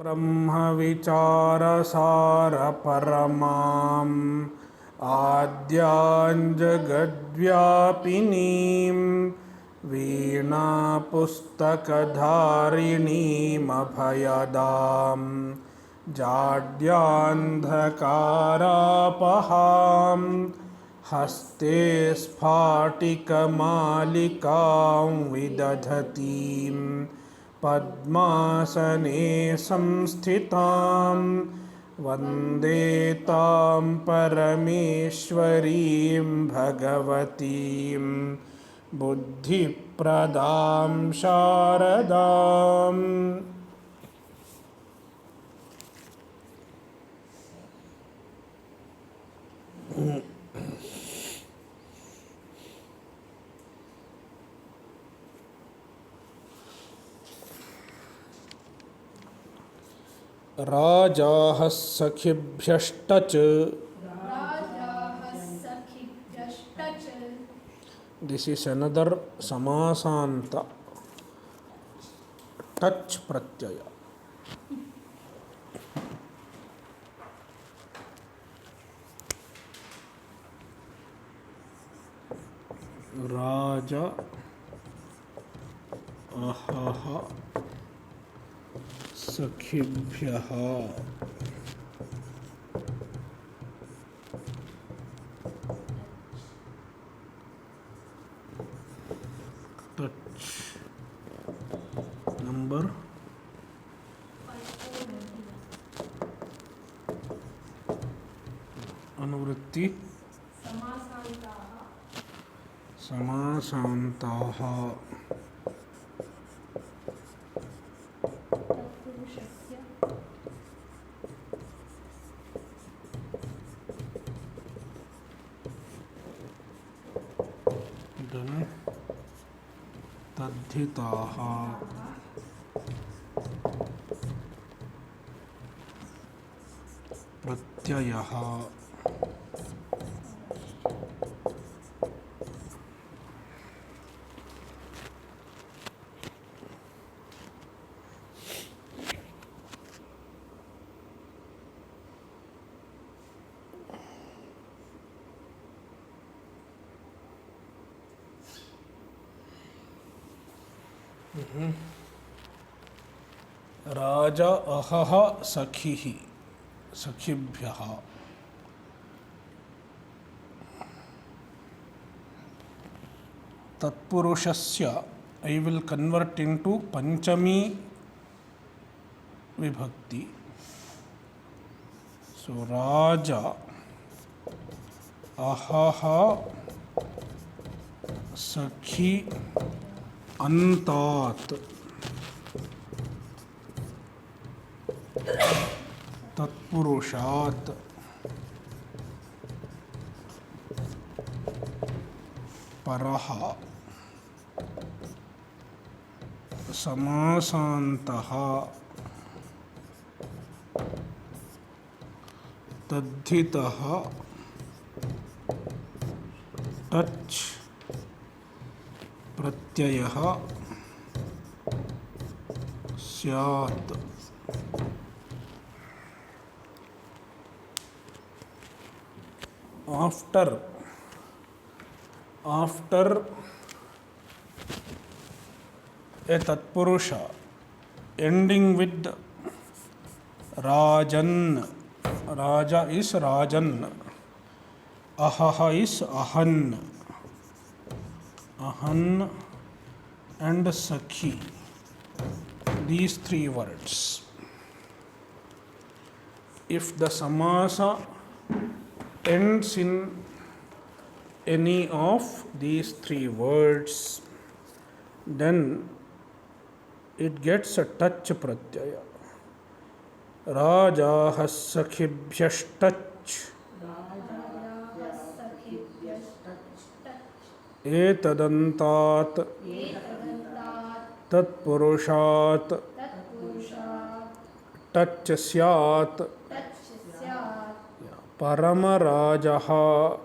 ब्रह्मविचारसारपरमाम् आद्याञ्जगद्व्यापिनीं वीणापुस्तकधारिणीमभयदां जाड्यान्धकारापहां हस्ते स्फाटिकमालिकां विदधतीं पद्मासने संस्थितां वन्दे तां परमेश्वरीं भगवतीं बुद्धिप्रदां शारदाम्। राजाः सखिभ्यष्टच this is another समासांत touch Pratyaya. Raja अहः सखिभ्यः touch number अनुवृत्ति समासान्ताः तद्धिताः प्रत्ययः राजा अहः सखिः सखिभ्यः तत्पुरुषस्य I will convert into पंचमी विभक्ति। So राजा अहः सखी अन्तात् तत्पुरुषात् परः समासान्तः तद्धितः टच प्रत्ययः स्यात्। after a tatpurusha ending with rajan, raja is rajan, ahaha is ahan, ahan and sakhi, these three words. If the samasa ends in any of these three words, then it gets a touch pratyaya. Rajah sakhibhyashtach etadantat tatpurushat touch syat paramarajah.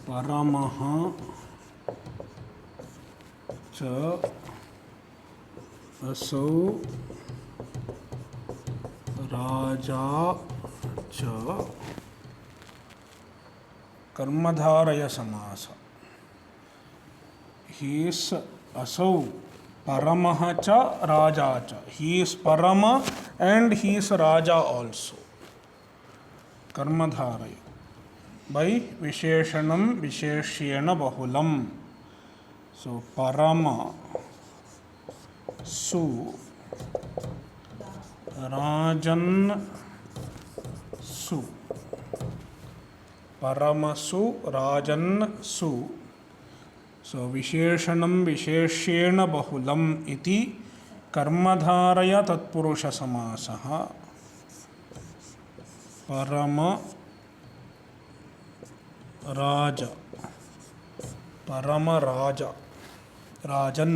परमः च असौ राजा च कर्मधारय समास. He is असौ paramah cha raja cha. He is parama and he is raja also. Karmadharaya by visheshanam visheshyena bahulam. So parama su rajan su. Paramasu rajan su. So visheshanam visheshyena bahulam iti कर्मधारय तत्पुरुष समासः. परम राजा परम raja rajan.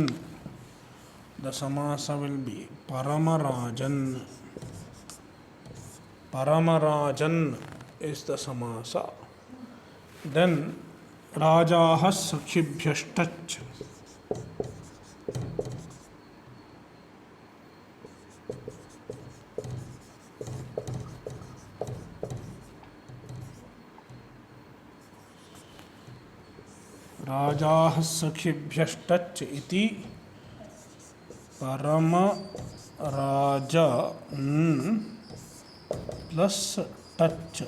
The samasa will be paramarajan. Paramarajan is the samasa. Then rajah sakhibhyashtach. राजाः सखिभ्यश्टच्च इति परम राजा plus touch.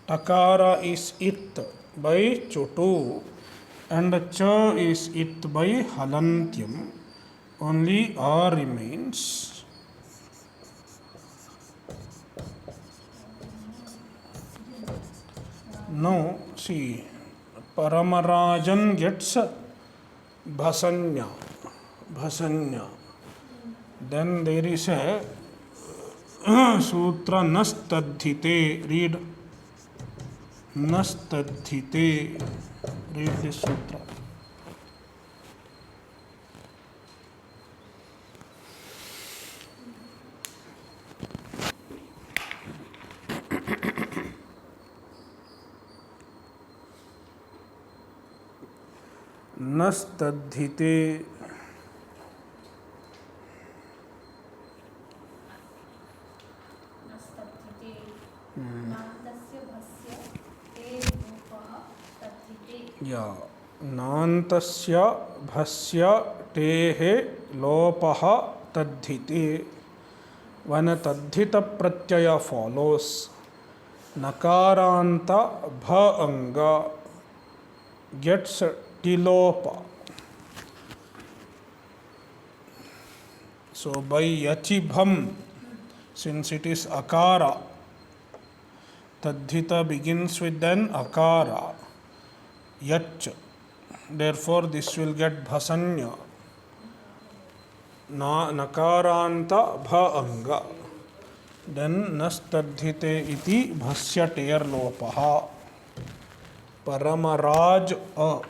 Takara is it by chotu and cha is it by halantyam. Only a remains. Now see, Paramarajan gets bhasanya. Then there is a sutra nastadhite. Read nastadhite. Read this sutra. नस्तद्धिते या नान्तस्य भस्य टेः लोपः तद्धिते. When a tadhita pratyaya follows, nakaranta bha anga gets tilopa. So by yachibham, since it is akara, tadhita begins with an akara, yach. Therefore this will get bhasanya. Nakaranta bha anga. Then nastadhite iti bhasya ter lopaha. Paramaraj a.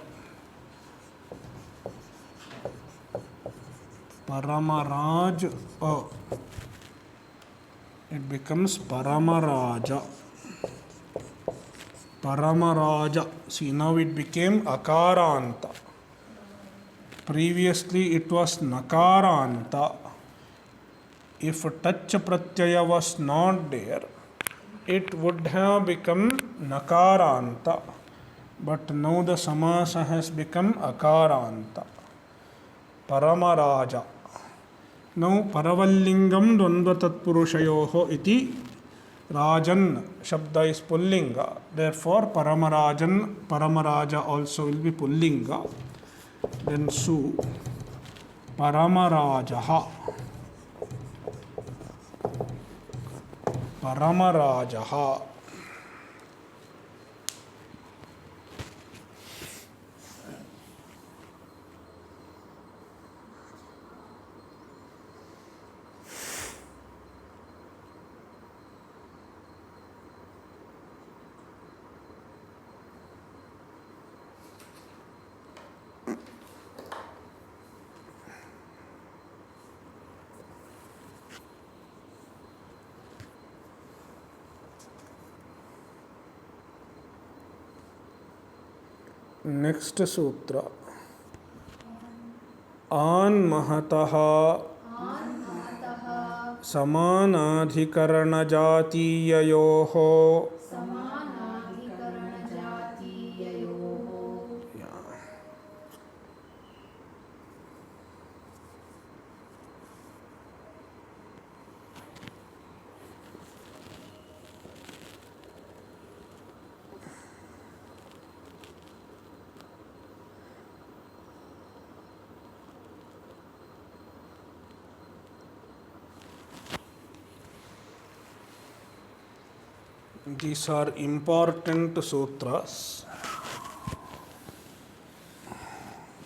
Paramaraj a. It becomes Paramaraja. Paramaraja. See, now it became Akaranta. Previously it was Nakaranta. If touch pratyaya was not there, it would have become Nakaranta. But now the samasa has become Akaranta. Paramaraja. Now Paravallingam Dvandva Tatpurushayoho iti Rajan Shabda is Pullinga. Therefore Paramaraja also will be Pullinga. Then Su Paramarajaha. Paramarajaha. Next सूत्र आन् महतः समानाधिकरणजातीययोः these are important sutras.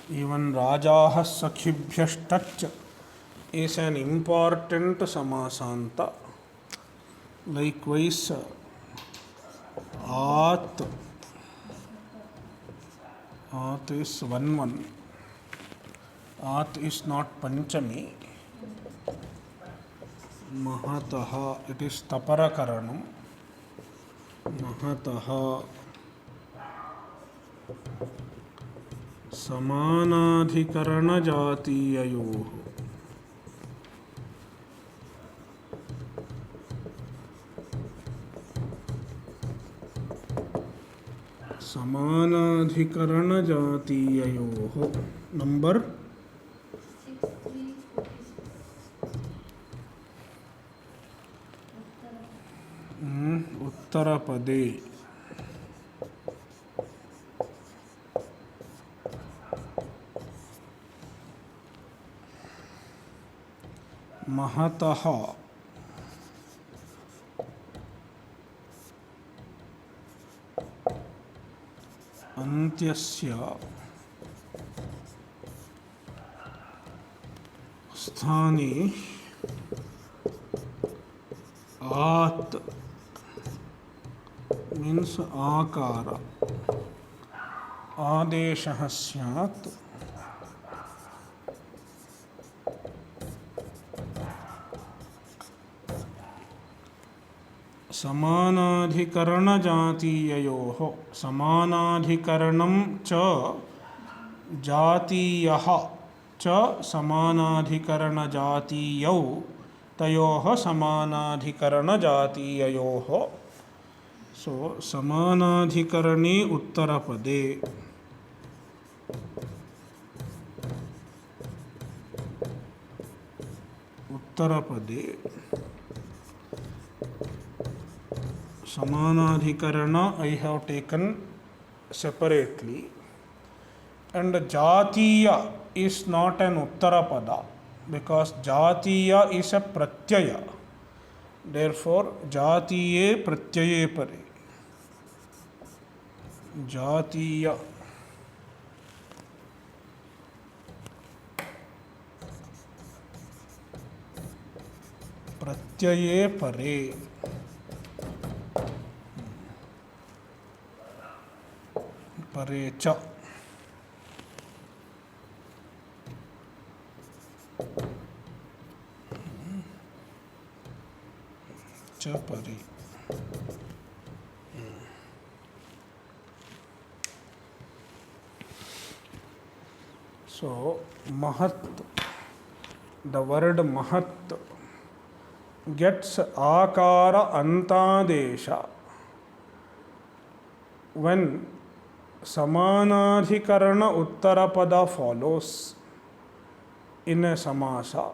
Even Rajah Sakhibhyashtach is an important samasanta. Likewise, At is 1-1. At is not Panchami. Mahataha, it is Taparakaranam. महतः समानाधिकरणजातीययोः समानाधिकरणजातीययोः number उत्तरपदे महतः अन्त्यस्य स्थाने आत् means आकार आदेशः स्यात् समानाधिकरणजातीययोः समानाधिकरणं च जातीयः च समानाधिकरणजातीयौ तयोः समानाधिकरणजातीययोः. सो समानाधिकरणे उत्तरपदे samanadhikarana I have taken separately, and jatiya is not an uttarapada because jatiya is a pratyaya. Therefore jatiye pratyaye pare jatiya प्रत्यये परे परे च परे. So mahat, the word mahat gets akara antadesha when samanadhikarana uttarapada follows in a samasa,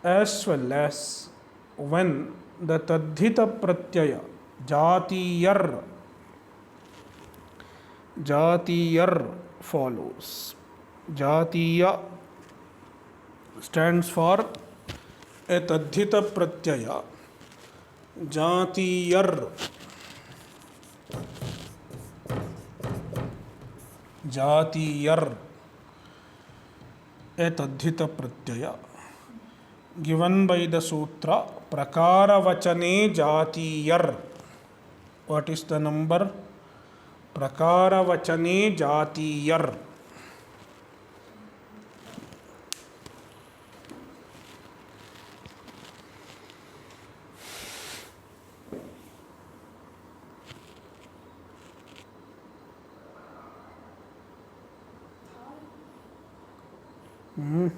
as well as when the tadhita pratyaya jatiyar follows. Jatiya stands for a tadhita pratyaya. Jatiyar a tadhita pratyaya given by the sutra prakaravachane jatiyar. What is the number? Prakaravachane jatiyar.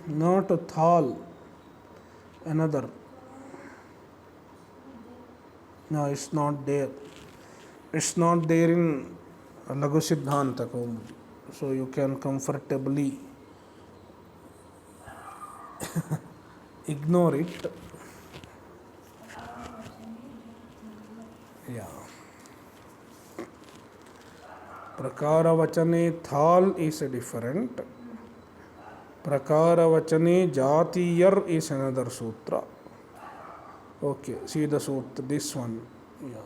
Not thal, another. No, it's not there. It's not there in Laghu Siddhanta Kaumudi. So you can comfortably ignore it. Yeah. Prakaravachane thal is a different. Prakaravachane jatiyar is another sutra. Okay, see the sutra, this one. Yeah.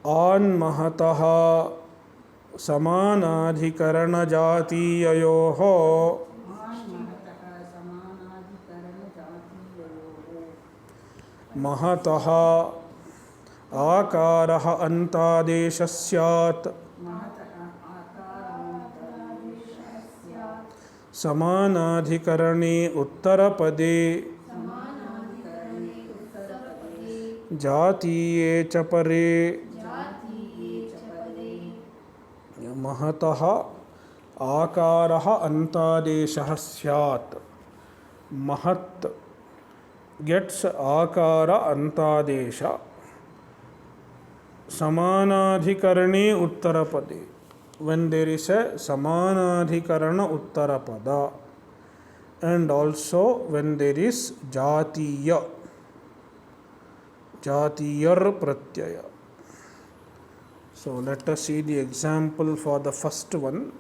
An mahataha समानाधिकरण जातीययोः महतः आकारः अन्तादेशः स्यात् समानाधिकरणे उत्तरपदे जातीये च परे महतः आकारः अन्तादेशः स्यात्. महत् gets akara antadesha. Samanadhikarane uttarapade. When there is a samanadhikarana uttarapada, and also when there is jatiya, jatiyar pratyaya. So let us see the example for the first one.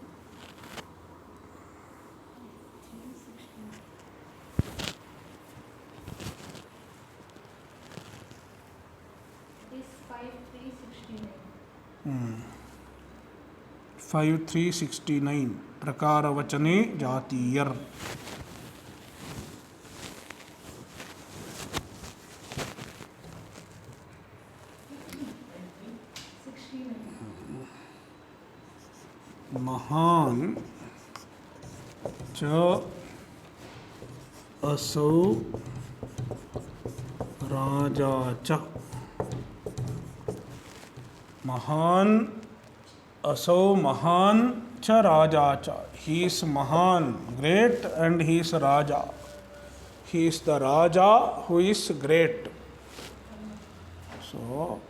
This 5369. 5369 Prakaravachane Jatiyar. महान च असौ राजा च. महान असौ महान च राजा च. He is Mahan, great, and he is Raja. He is the Raja who is great. So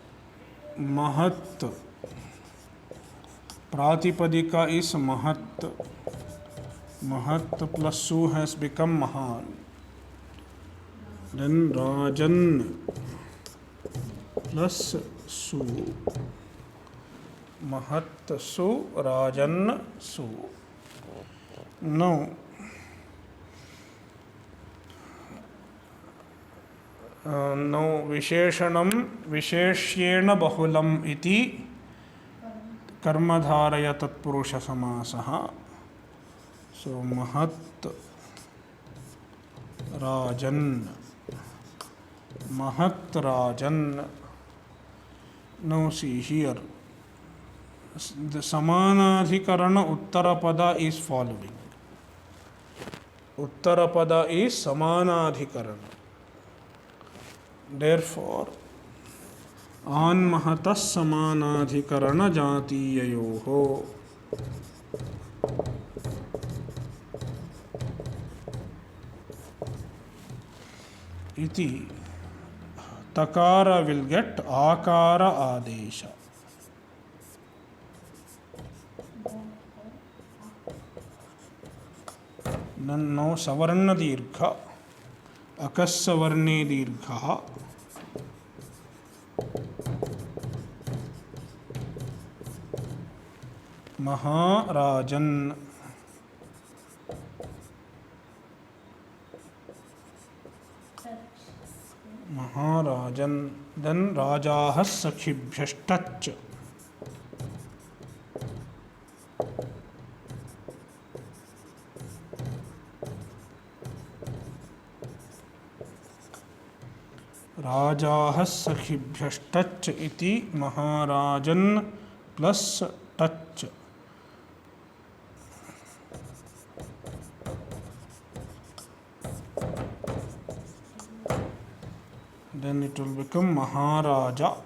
Mahat Pratipadika is Mahat. Mahat plus Su has become Mahan. Then Rajan plus Su. Mahat Su, Rajan Su. Now, Visheshanam Visheshyena Bahulam iti कर्मधारय तत्पुरुष समासः. So Mahat Rajan, Mahat Rajan. Now see here, the Samanadhikarana Uttarapada is following. Uttarapada is Samanadhikarana. Therefore, आन महतः समानाधिकरण जातीययोः. इति तकार will get आकार आदेश. नन्नो सवर्ण दीर्घ अकस्सवर्णे दीर्घः महाराजन. महाराजन. then राजाः सखिभ्यश्टच्च. राजाः सखिभ्यश्टच्च इति महाराजन प्लस टच. Then it will become Maharaja.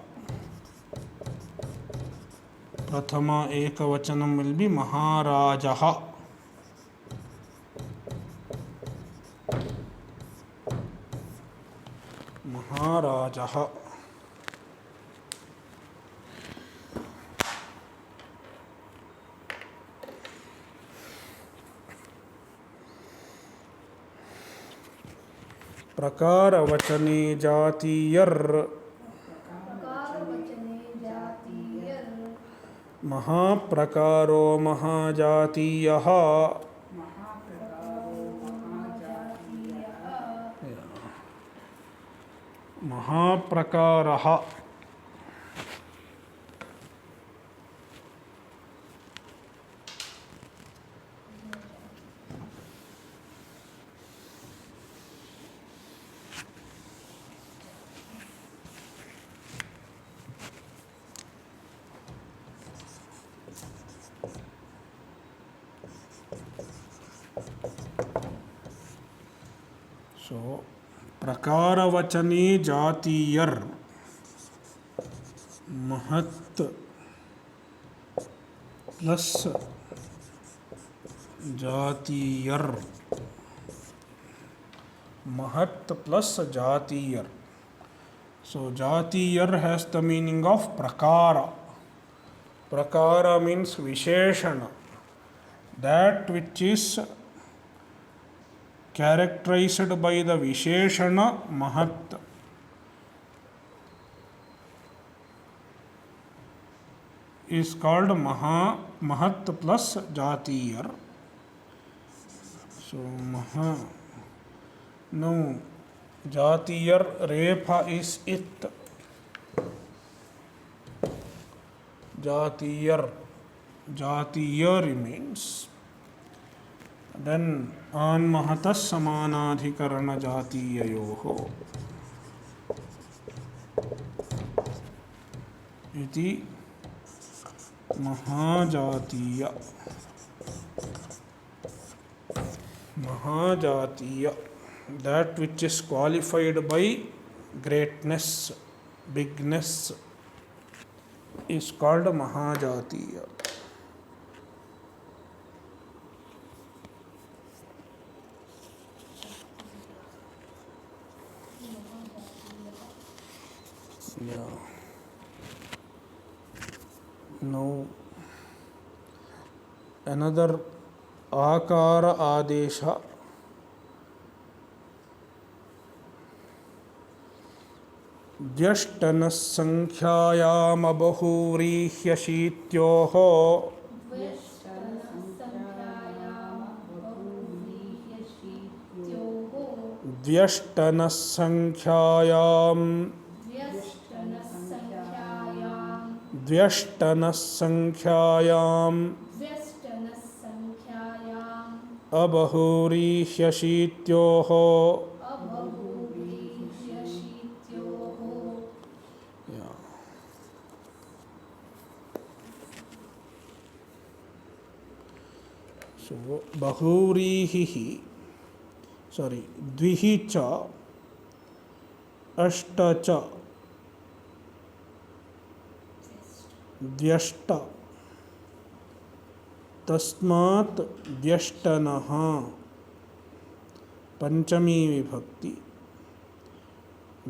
Prathama Ekavachanam will be Maharajaha. महाराजः प्रकारवचने जातीयर् प्रकारवचने जातीयर् महाप्रकारो महाजातीयः महाप्रकारः सो प्रकारवचने जातीयर् महत् प्लस जातीयर् महत् प्लस जातीयर्. So जातीयर् has the meaning of prakara. Prakara means visheshana, that which is characterized by the visheshana mahat. Is called mahat plus jatiyar. So maha. Now jatiyar repa is it. Jatiyar remains. Then an mahatas samanadhikarana jatiyayoho iti महाजातीय that which is qualified by greatness, bigness is called महाजातीय. Yeah. Now another akara adesha व्यष्टनः संख्यायाम बहुव्रीह्यशीत्योः व्यष्टनः संख्यायाम अबहुव्रीह्यशीत्योः So बहुव्रीहिः द्विः च अष्ट च व्यष्ट तस्मात् व्यष्टनः पंचमी विभक्ति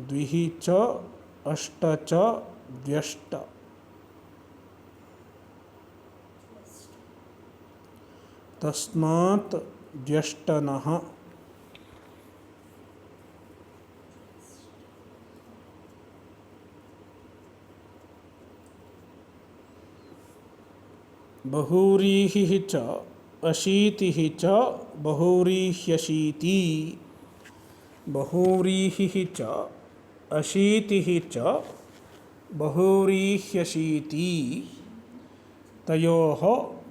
द्विः च अष्ट च व्यष्ट तस्मात् व्यष्टनः बहुव्रीहिः च अशीतिः च बहुव्रीह्यशीति बहुव्रीहिः च अशीतिः च बहुव्रीह्यशीति तयोः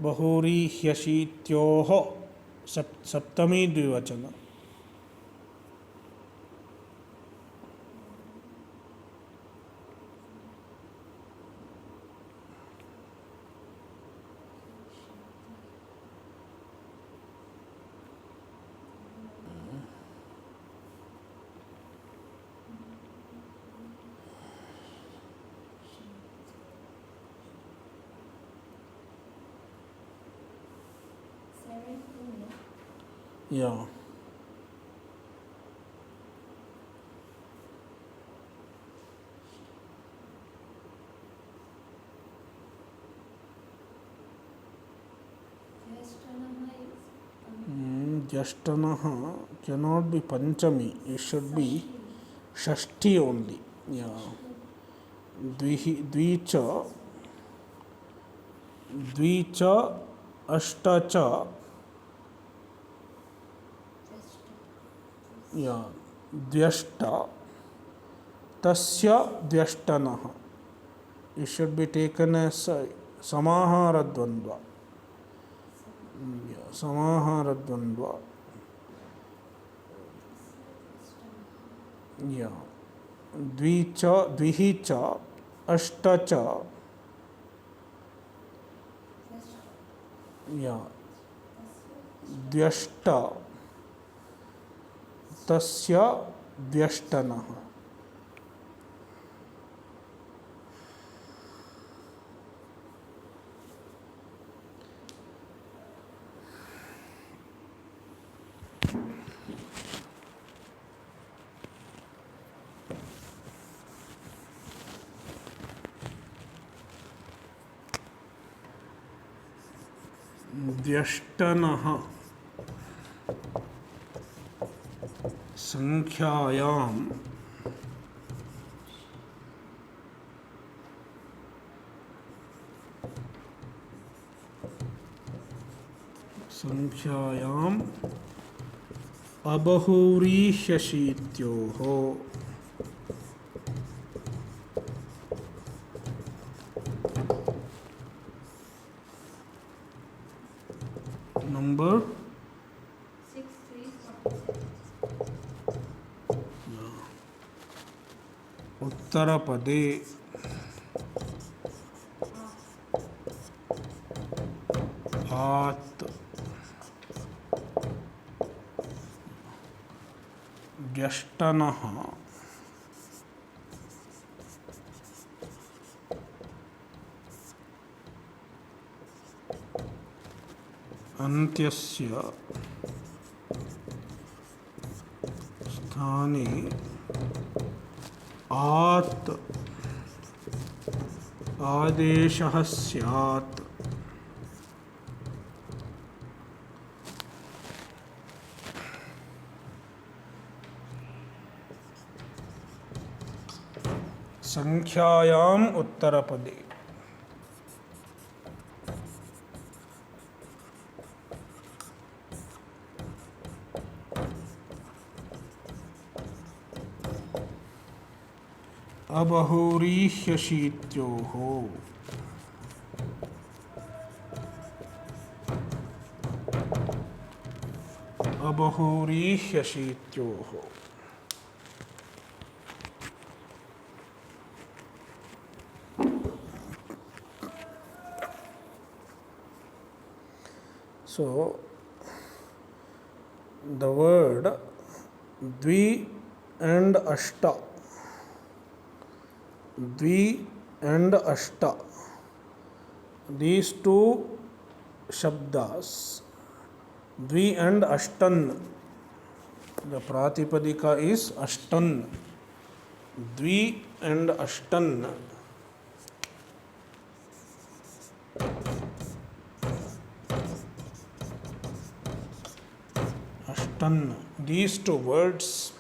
बहुव्रीह्यशीत्योः सप्तमी द्विवचन. Yeah. Jashtanah cannot be Panchami, it should be Shashti only. Yeah. Dvicha, Dvicha, Ashtacha, yeah, Dvyashta, Tasya Dvyashtanah. It should be taken as Samahara Dvandva. Yeah, Samahara Dvandva. Yeah. Dvicha, Dvihicha, Ashtacha. Yeah. Dvyashta, Tasya Dvyashtanah. व्यष्टनः संख्यायां अबहूरीह्यशीत्योः number 6346 उत्तरपदे आत् व्यष्टनः अन्त्यस्य स्थाने आत् आदेशः स्यात्। संख्यायाम् उत्तरपदे अबहूरीह्यशीत्योः अबहूरीह्यशीत्योः। So the word dvi and ashta, dvi and ashta, these two shabdas, dvi and ashtan, the pratipadika is ashtan, dvi and ashtan. These two words,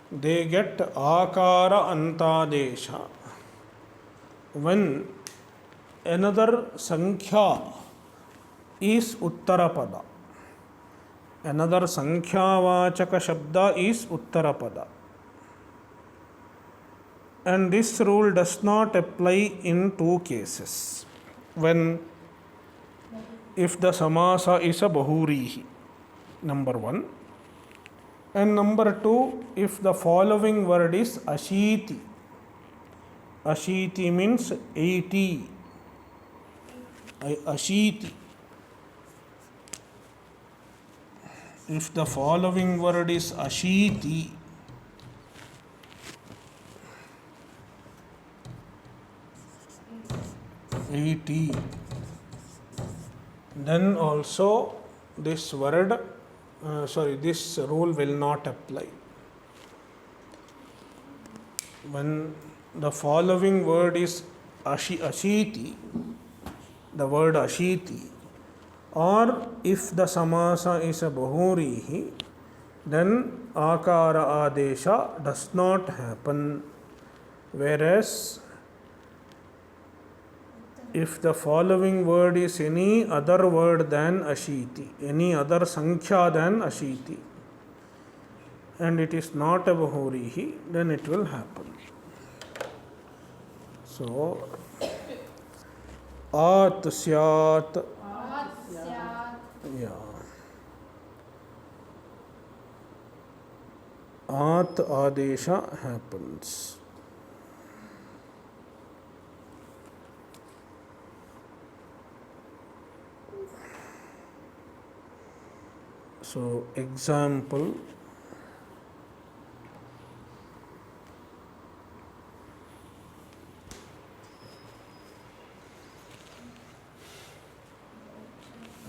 they get akara antadesha when another sankhya is uttarapada, another sankhya-vachaka shabda is uttarapada, and this rule does not apply in two cases. When if the samasa is a bahurihi, number one, and number two, if the following word is ashiti. Ashiti means 80. Ashiti. If the following word is ashiti, then also this word this rule will not apply. When the following word is ashiti, the word ashiti, Or if the samasa is a bahurihi, then akara adesha does not happen. Whereas if the following word is any other word than ashiti, any other sankhya than ashiti, and it is not a bahurihi, then it will happen. So, at syat, yeah. At adesha happens. So, example,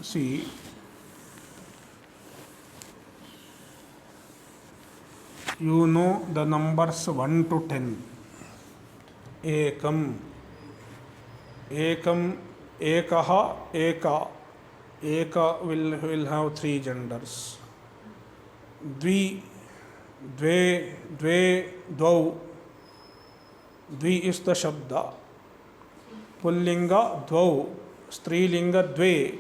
see, you know the numbers 1 to 10. Ekam, ekam, ekaha, eka. Eka will have 3 genders. Dvi, dve, dve, dvau. Dvi is the shabda. Pullinga dvau. Strilinga dve.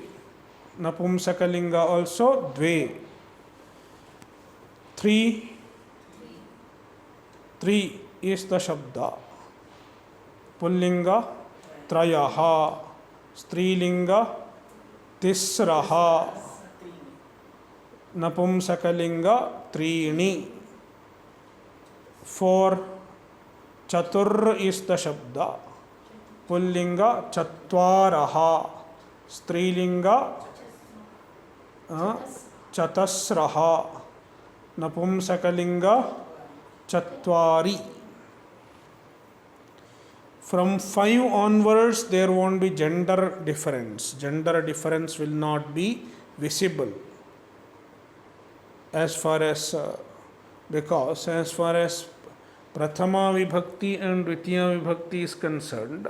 Napumsakalinga also dve. 3 is the shabda. Pullinga trayaha. Strilinga tisraha. Napumsakalinga trini. 4 chatur is the shabda. Pullinga chatvaraha. Strilinga chatasraha. Napumsakalinga chatvari. From 5 onwards, there won't be gender difference. Gender difference will not be visible. As far as, because as far as Prathama Vibhakti and Dvitiya Vibhakti is concerned,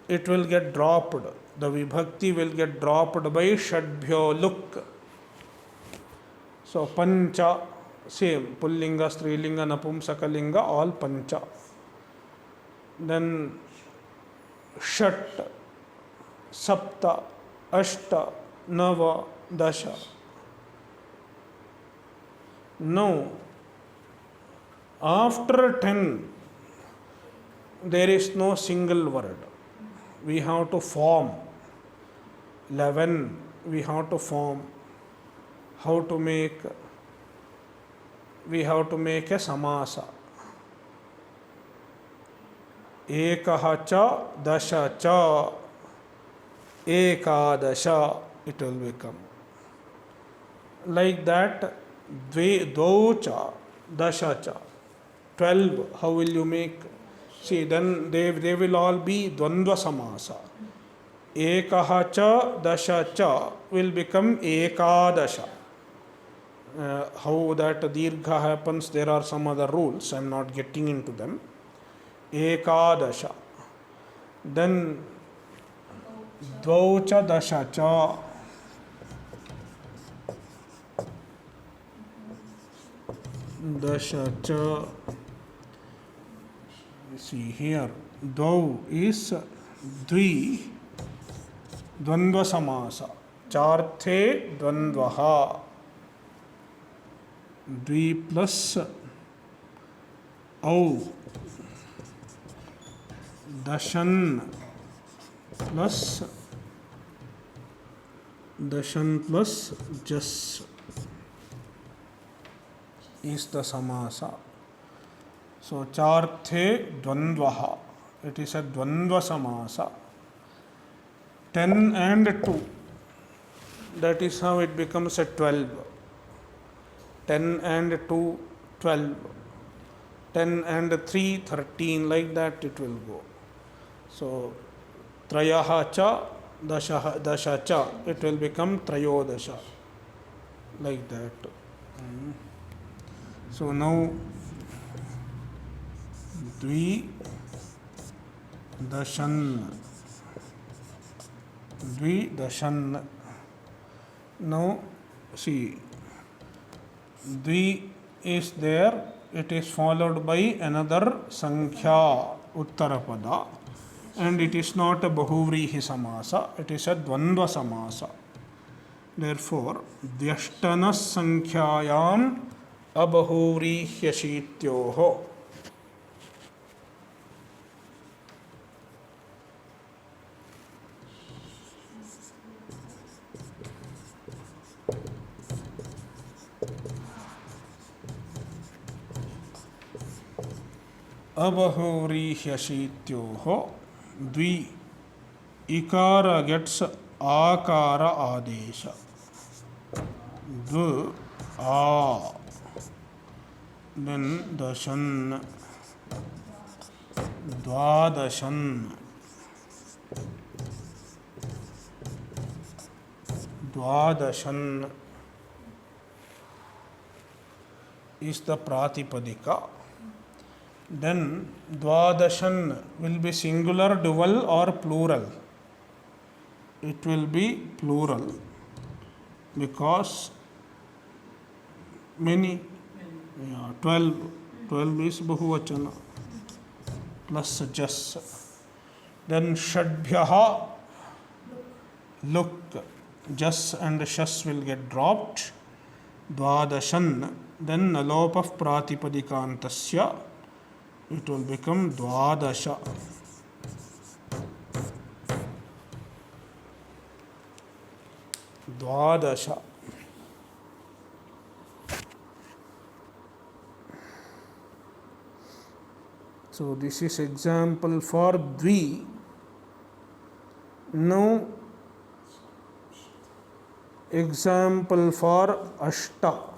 it will get dropped. The Vibhakti will get dropped by Shadbhyo Luk. So, Pancha, same. Pullinga, Strilinga, Napumsakalinga, all Pancha. Then Shat, Sapta, Ashta, Nava, Dasha. Now, after 10, there is no single word. We have to form. 11, we have to form. How to make? We have to make a samasa. Ekaha cha, dasha cha, ekadasha, it will become. Like that, dvau cha, dasha cha, 12, how will you make? See, then they will all be dvandva samasa. Ekaha cha, dasha cha will become ekadasha. How that dirgha happens, there are some other rules, I am not getting into them. Ekadasha. Then dvau cha, dasha cha. Dasha cha. See here, dvau is dvi, dvandva samasa. Charthe dvandvaha. Dvi plus au. Dashan plus jas is the samasa. So, charthe dvandvaha. It is a dvandva samasa. 10 and 2. That is how it becomes a 12. 10 and 2, 12. 10 and 3, 13. Like that it will go. So, trayaha cha, dasha cha. It will become trayodasha. Like that. So, now dvi, dashan, द्विदशन. Now see, dvi is there, it is followed by another sankhya uttarapada, and it is not a bahuvrihi samasa, it is a dvandva samasa. Therefore dvyashtanas sankhyayaam abahuvrihyashityoho. Abahuvrihyashityoho. Dvi, ikara gets akara adesha. Dv a, then dashan, dvadashan, dvadashan is the pratipadika. Then dvadashan will be singular, dual or plural. It will be plural because many, 12 is bahuvachana plus jas. Then shadbhyaha, look, jas and shas will get dropped. Dvadashan, then nalopah pratipadikaantasya, it will become dvadasha. Dvadasha. So this is example for dvi. Now example for ashta.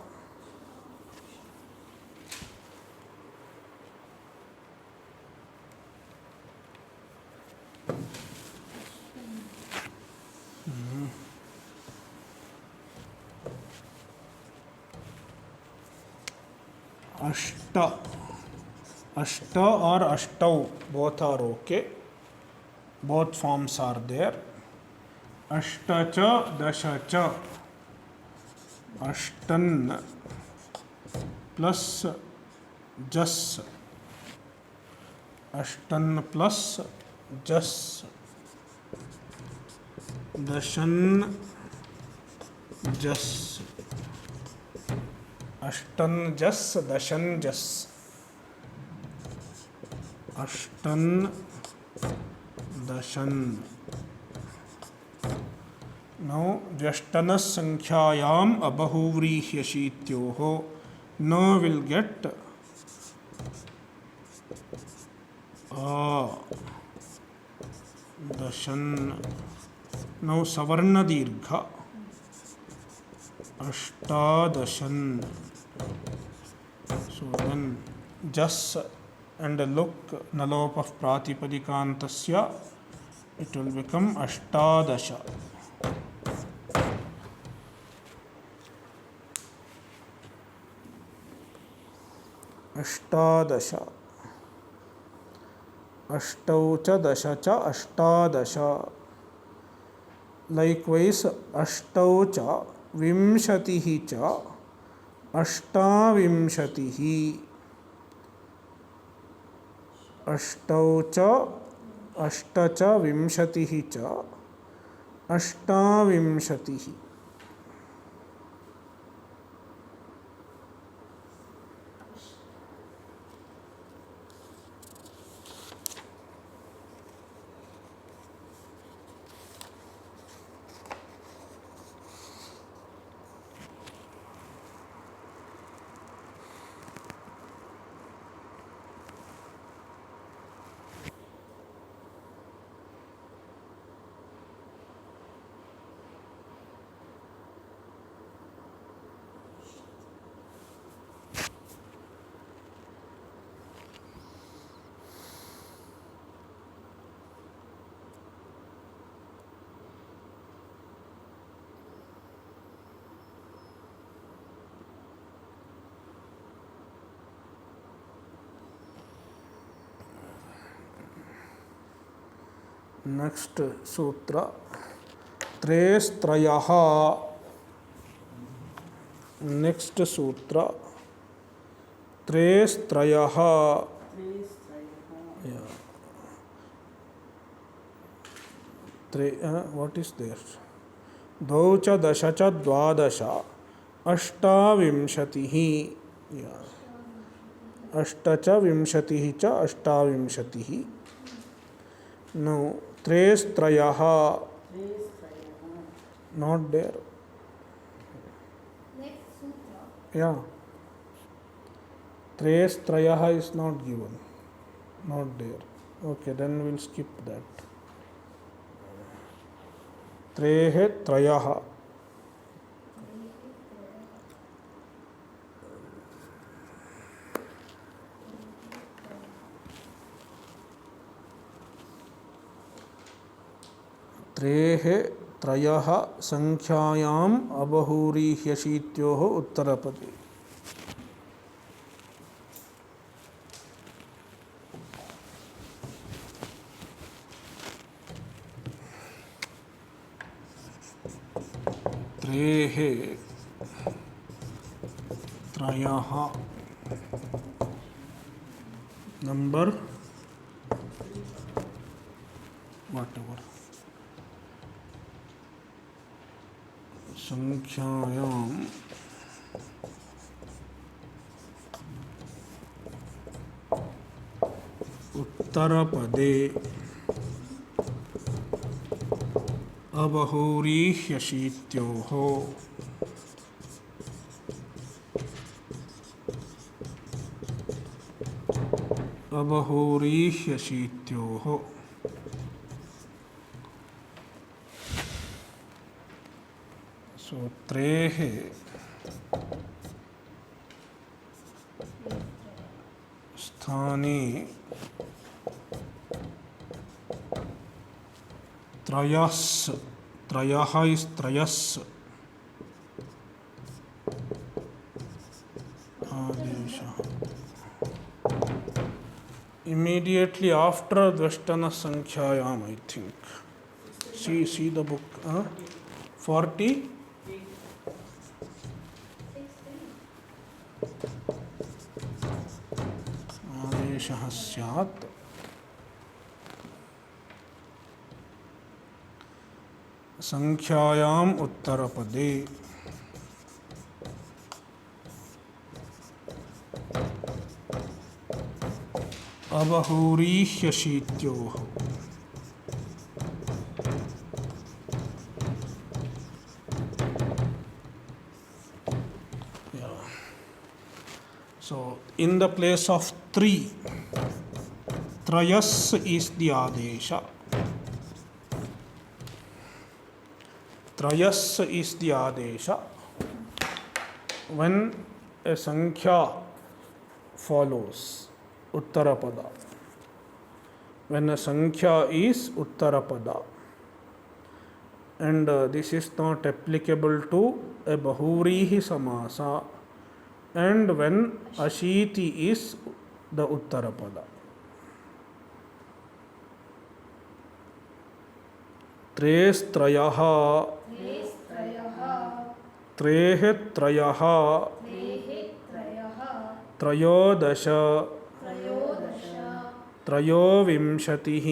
Ashta. Ashta or ashtau, both are okay. Both forms are there. Ashtacha, dashacha. Ashtan plus jas. Ashtan plus jas. Dashan jas. Ashtan jas, dashan jas. Ashtan dashan. Now vyashtanas sankhyayaam abahuvrihyashityoho. No will get dashan. Now savarna dirgha. Ashtadashan. So then jas and look, nalopah pratipadikaantasya, it will become ashtadasha. Ashtadasha. Ashtau cha dasha cha ashtadasha. Likewise, ashtau cha vimshatihi cha ashtavimshatihi. Ashtau cha ashtacha vimshatihi cha ashtavimshatihi. Next sutra, त्रयस्त्रयः next सूत्र त्रयस्त्रयः what is there द्वौ च दश च द्वादश अष्टाविंशतिः अष्ट च विंशतिः च अष्टाविंशतिः नो त्रयस्त्रयः not there Next sutra. yeah त्रयस्त्रयः is not given not there okay then we'll skip that त्रेः त्रयः त्रेः त्रयः संख्यायाम् अबहूरिह्यशीत्योः उत्तरपदे त्रेः त्रयः नंबर whatever संख्यायाम् उत्तरपदे अबहूरिह्यशीत्योः अबहूरिह्यशीत्योः सूत्रेः स्थाने त्रयस् त्रयः इज त्रयस् आदेशः immediately after Dvashtana Sankhyayaam I think see the book 40 आदेशः स्यात् संख्यायाम् उत्तरपदे अबहूरिह्यशीत्योः so in the place of 3 trayas is the adesha trayas is the adesha when a sankhya follows uttarapada when a sankhya is uttarapada and this is not applicable to a bahurihi samasa and when ashiti is the uttarapada त्रेस्त्रयः त्रेः त्रयः त्रयोदश त्रयोविंशतिः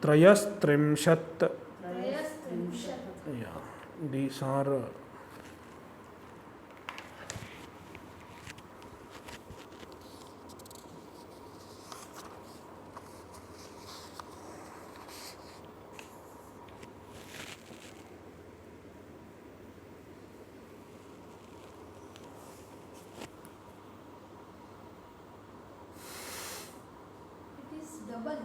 त्रयस्त्रिंशत् yeah these are Double.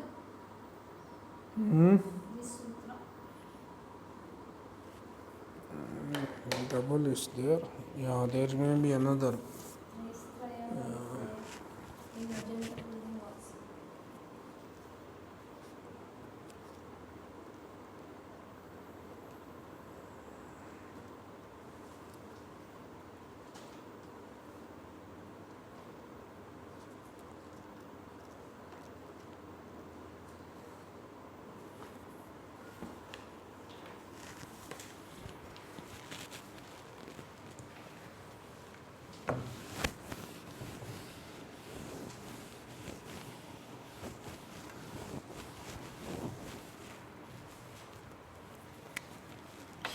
This sutra. double is there yeah there may be another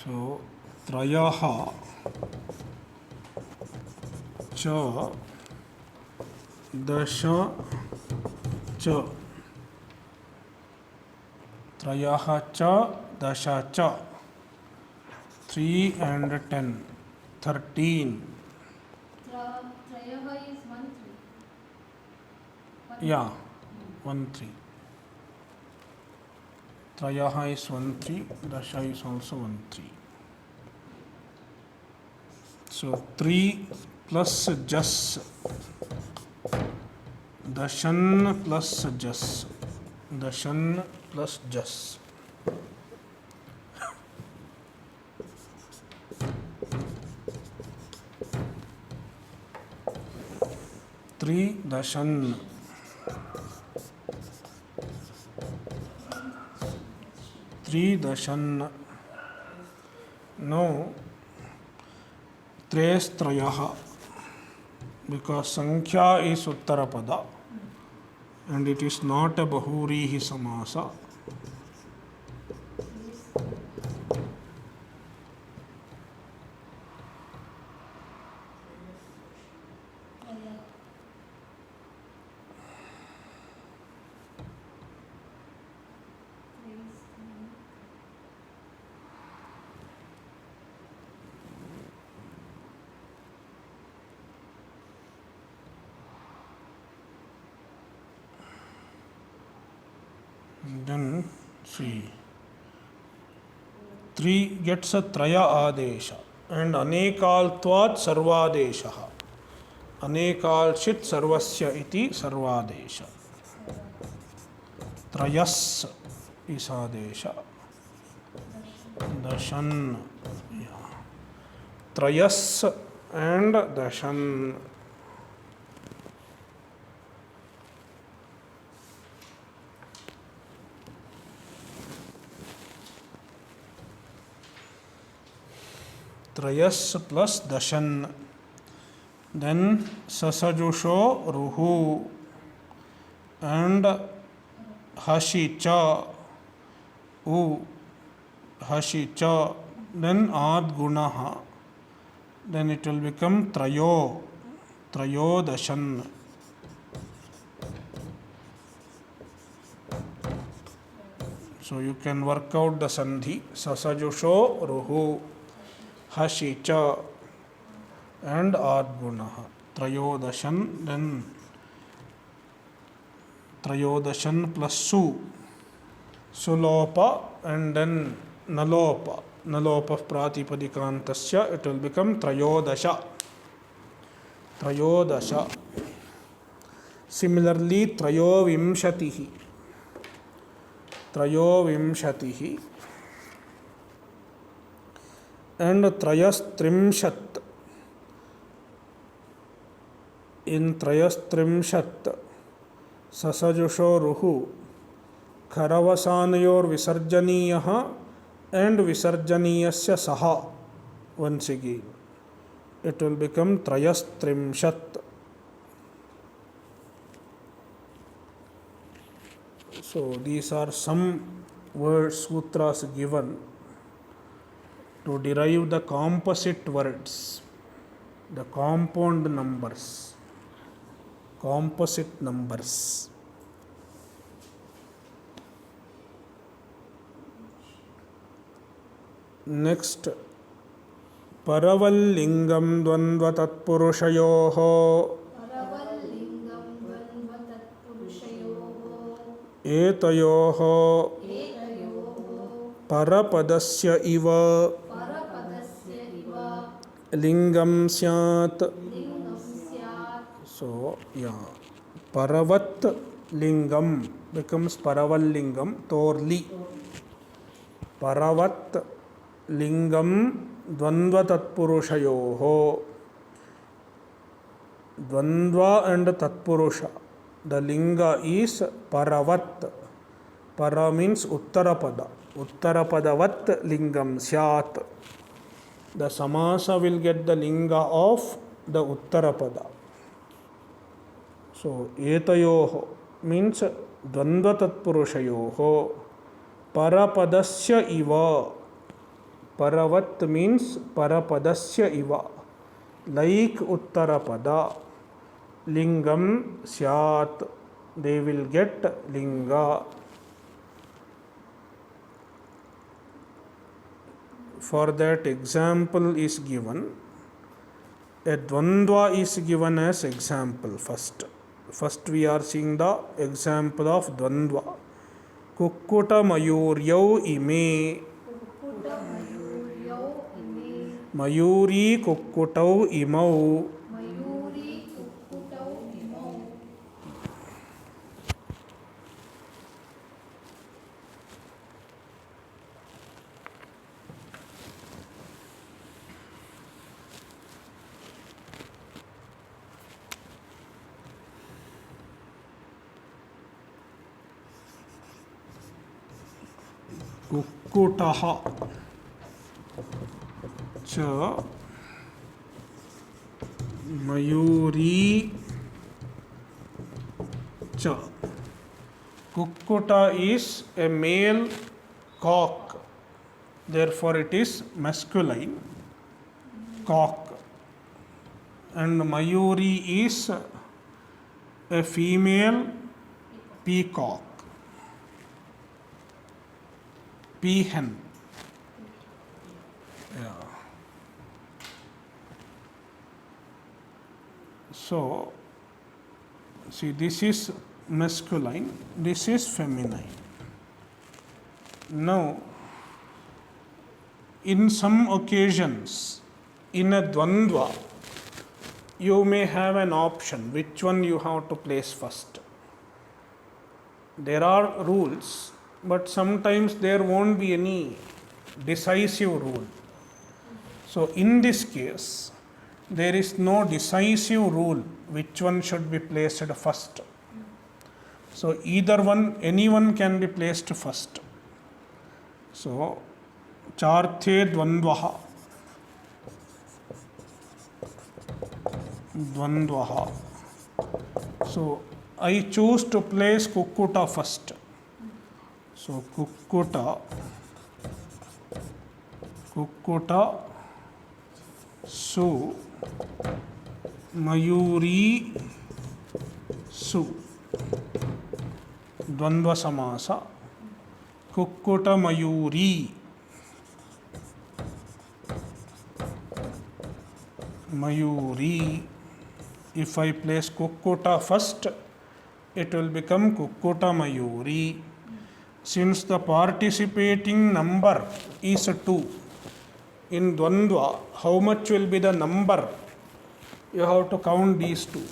So त्रयः च दश च त्रयः च दश च 3 and 10 13 Trayah is 1 3. yeah 1 3 त्रयः is 1 3 dasha is also 1 3 so 3 plus jas dashan plus jas dashan plus jas 3 dashan 3 dashan no त्रेस्त्रयः because sankhya is uttarapada and it is not a bahurihi samasa. Then see 3 gets a traya adesha and anekaltvat sarvadeshah anekalshit sarvasya iti sarvadesha trayas is adesha dashan yeah. Trayas and dashan त्रयस plus dashan then sasajusho ruhu and hashi cha u hashi cha then ad gunaha then it will become trayo dashan so you can work out the sandhi sasajusho ruhu hashi cha and ad gunaha trayodashan then trayodashan plus sulopa and then nalopa pratipadikantasya it will become trayodasha similarly trayovimshatihi and trayastrimshat in trayastrimshat sasajusho ruhu kharavasanayor visarjaniyah and visarjaniyasya saha once again it will become trayastrimshat so these are some words sutras given to derive the composite words, the compound numbers. Next, paravallingam dvandva tatpurushayoho etayoho parapadasya iva lingam syat so yeah paravat lingam becomes paravallingam torli paravat lingam dvandva tatpurushayoho dvandva and tatpurusha the linga is paravat para means uttarapadavat lingam syat the samasa will get the linga of the uttarapada so etayoho means dvandva tatpurushayoho parapadasya iva Paravat means parapadasya iva, like uttarapada. Lingam syat, they will get linga. For that example is given. A dvandva is given as example first. First we are seeing the example of dvandva. Kukkuta mayuryau ime. Kukkuta-mayuryau ime. Mayuri kukkutau imau. Mayuri kukkutau imau. Kukkutaha cha mayuri cha. Kukkuta is a male cock, therefore it is masculine cock, and mayuri is a female peacock, peahen. Yeah. So, see, this is masculine, this is feminine. Now, in some occasions, in a dvandva, you may have an option which one you have to place first. There are rules, but sometimes there won't be any decisive rule. So, in this case, there is no decisive rule which one should be placed first. So, either one, anyone can be placed first. So, charthe dvandvaha. Dvandvaha. So, I choose to place kukkuta first. So, kukkuta su mayuri su. Dvandva samasa. Kukkuta mayuri. Mayuri. If I place kukkuta first, it will become kukkuta mayuri. Since the participating number is 2, in dvandva, how much will be the number? You have to count these two.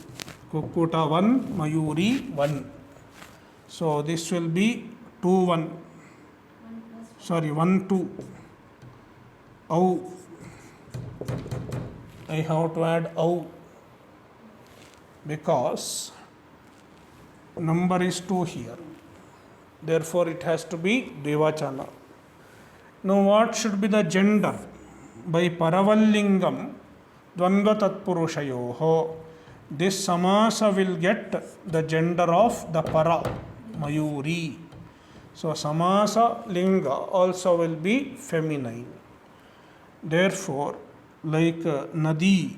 Kukkuta 1, mayuri 1. So this will be 2 1. Sorry, 1 2. Au. I have to add au, because number is 2 here. Therefore, it has to be dvivachana. Now, what should be the gender? By paravallingam dvandva tatpurushayoho, this samasa will get the gender of the para, mayuri. So, samasa linga also will be feminine. Therefore, like nadi,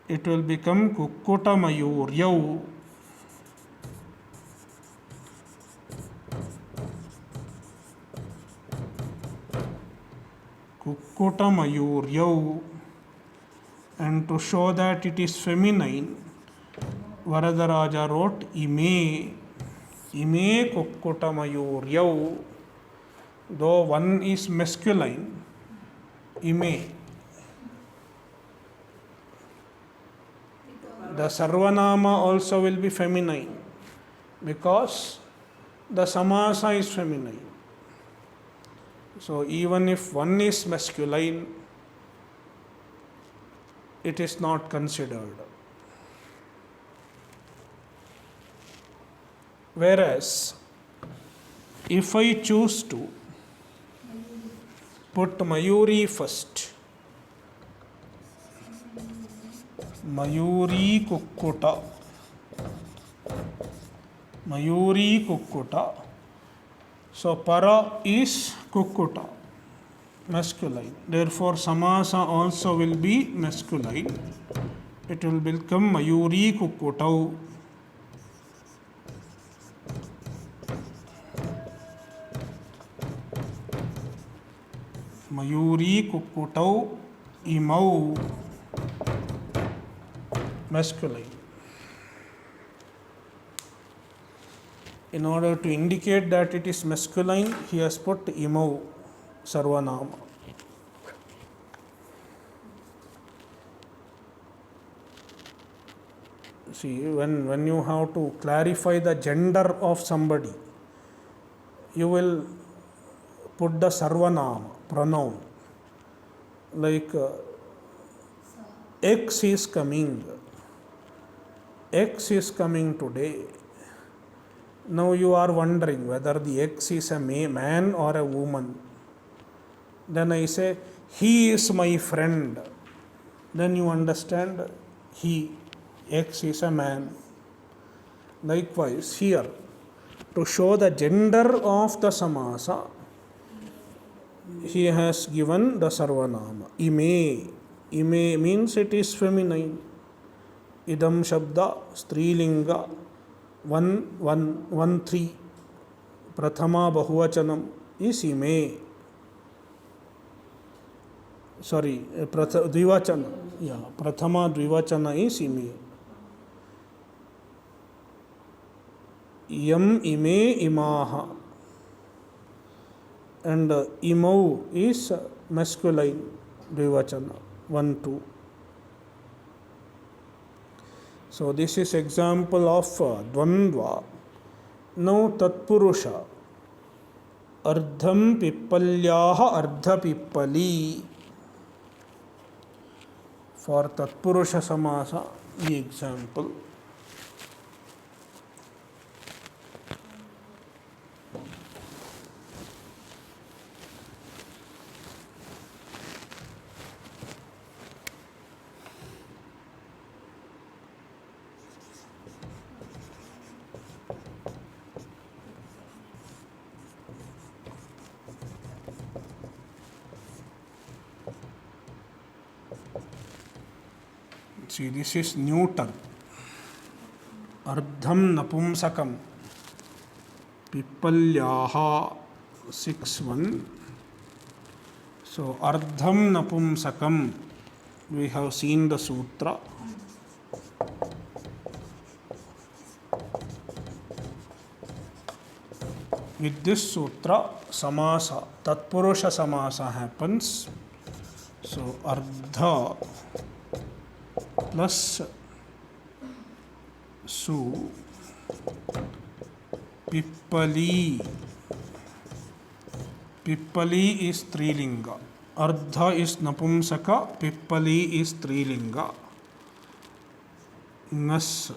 it will become kukkuta mayuryau. Kukkuta mayuryau. And to show that it is feminine, Varadaraja wrote ime. Ime kukkuta mayuryau. Though one is masculine, ime. The sarvanama also will be feminine, because the samasa is feminine. So even if one is masculine, it is not considered. Whereas, if I choose to put mayuri first, mayuri kukkuta, mayuri kukkuta. So para is kukkuta. masculine. Therefore, samasa also will be masculine. It will become Mayuri Kukkutau. Mayuri Kukkutau Imau, masculine. In order to indicate that it is masculine, he has put Imau, Sarvanama. See, when you have to clarify the gender of somebody, you will put the Sarvanama, pronoun. Like X is coming. X is coming today. Now you are wondering whether the X is a man or a woman. Then I say, he is my friend. Then you understand he, X is a man. Likewise, here, to show the gender of the samasa, he has given the sarvanama. Ime. Ime means it is feminine. Idam shabda, strilinga, 1, 3. Prathama bahuvachanam is ime. Sorry, dvivachana. Yeah, prathama dvivachana is ime. Yam ime imaha. And imau is masculine dvivachana, 1, 2. So this is example of dvandva. Now tatpurusha. Ardham pippalyaha ardha pippali. For tatpurusha samasa, the example. See, this is neuter. Ardham napumsakam. Pippalyaha 6-1. So, ardham napumsakam. We have seen the sutra. With this sutra, samasa, tatpurusha samasa happens. So, ardha plus su, pippali. Pippali is strilinga. Ardha is napumsaka, pippali is strilinga. Ngas.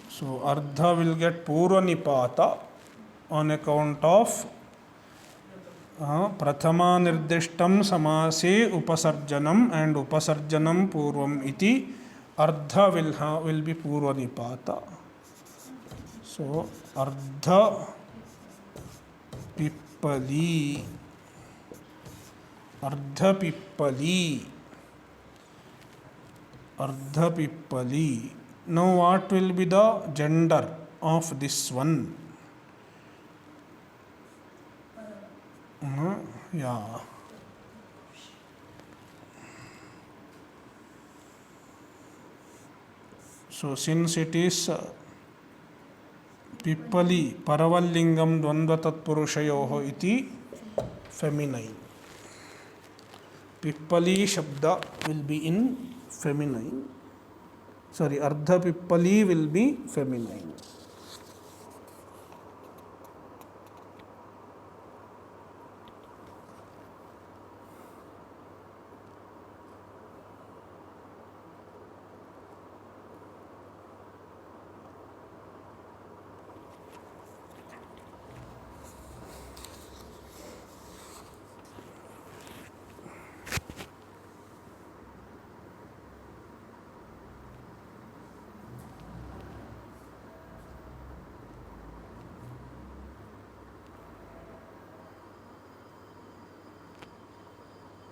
So ardha will get purva nipata on account of prathama nirdishtam samase upasarjanam and upasarjanam purvam iti. Ardha will be purva nipata. So ardha pippali. Ardha pippali. Ardha pippali. Now what will be the gender of this one? Yeah. So since it is pippali, paravallingam dvandva tatpurushayoho iti, feminine. Pippali shabda will be in feminine. Sorry, ardha pippali will be feminine.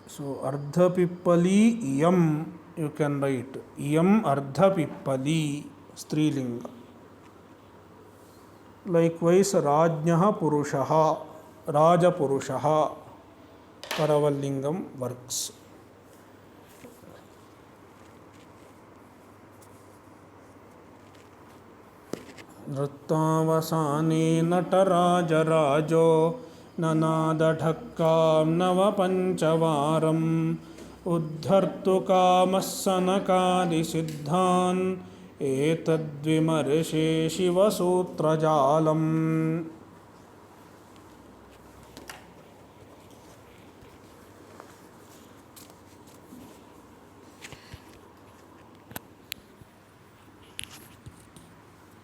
So ardhapippali iyam, you can write iyam ardhapippali, strilinga. Likewise rajnah purushaha, raja purushaha, paravallingam works. नृत्तावसाने नटराजराजो ननादढक्कां नवपञ्चवारम् उद्धर्तुकामः सनकादिसिद्धान् एतद्विमर्शे शिवसूत्रजालम्.